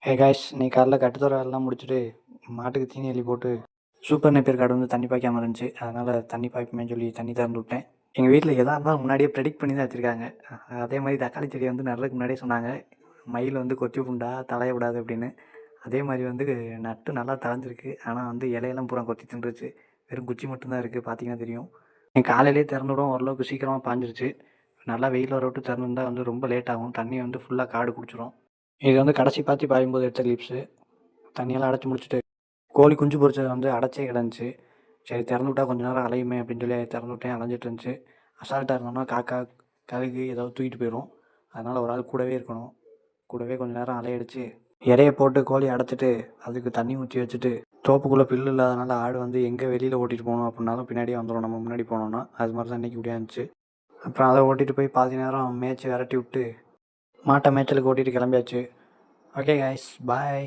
Hey guys, இன்னைக்கு காலைல கட்டுத்தர வேலைலாம் முடிச்சுட்டு மாட்டுக்கு தீனி அள்ளி போட்டு சூப்பர் நேப்பியர் கார்டு வந்து தண்ணி பாய்க்காமல் இருந்துச்சு. அதனால் தண்ணி பாய்க்குமேன்னு சொல்லி தண்ணி திறந்து விட்டேன். எங்கள் வீட்டில் எதாக இருந்தாலும் முன்னாடியே ப்ரெடிக்ட் பண்ணி தான் வச்சுருக்காங்க. அதே மாதிரி தக்காளி செடியை வந்து நடுறதுக்கு முன்னாடியே சொன்னாங்க, மயில் வந்து கொத்தி புண்டா தலைய விடாது அப்படின்னு. அதே மாதிரி வந்து நட்டு நல்லா தளைஞ்சிருக்கு. ஆனால் வந்து இலையெல்லாம் பூரா கொத்தி தின்றுச்சு. வெறும் குச்சி மட்டும்தான் இருக்குது, பார்த்தீங்கன்னா தெரியும். என் காலையிலேயே திறந்து விடும், ஓரளவுக்கு சீக்கிரமாக பாஞ்சிருச்சு. நல்லா வெயில் வர விட்டு திறந்துருந்தால் வந்து ரொம்ப லேட் ஆகும், தண்ணி வந்து ஃபுல்லாக காடு குடிச்சிடும். இது வந்து கடைசி பாத்தி பாயும்போது எடுத்த கிளிப்ஸு. தண்ணியெல்லாம் அடைச்சி முடிச்சுட்டு கோழி குஞ்சு பொரிச்சதை வந்து அடைச்சே கிடந்துச்சு. சரி திறந்து விட்டா கொஞ்ச நேரம் அலையுமே அப்படின்னு சொல்லி திறந்து விட்டேன். அலைஞ்சிட்டு இருந்துச்சு. அசால்ட்டாக இருந்தோம்னா காக்கா கழுகு ஏதாவது தூக்கிட்டு போயிடும். அதனால் ஒரு ஆள் கூடவே இருக்கணும். கூடவே கொஞ்சம் நேரம் அலையடிச்சு இறைய போட்டு கோழி அடைச்சிட்டு அதுக்கு தண்ணி ஊற்றி வச்சுட்டு, தோப்புக்குள்ளே பில்லு இல்லாதனால ஆடு வந்து எங்கே வெளியில் ஓட்டிகிட்டு போகணும் அப்படின்னாலும் பின்னாடியே வந்துடும் நம்ம முன்னாடி போனோம்னா. அது மாதிரி தான் இன்றைக்கி இப்படியா இருந்துச்சு. அப்புறம் அதை ஓட்டிகிட்டு போய் பாதி நேரம் மேய்ச்சி விரட்டி விட்டு மாட்டை மேய்ச்சலுக்கு ஓட்டிகிட்டு கிளம்பியாச்சு. ஓகே கைஸ், பாய்.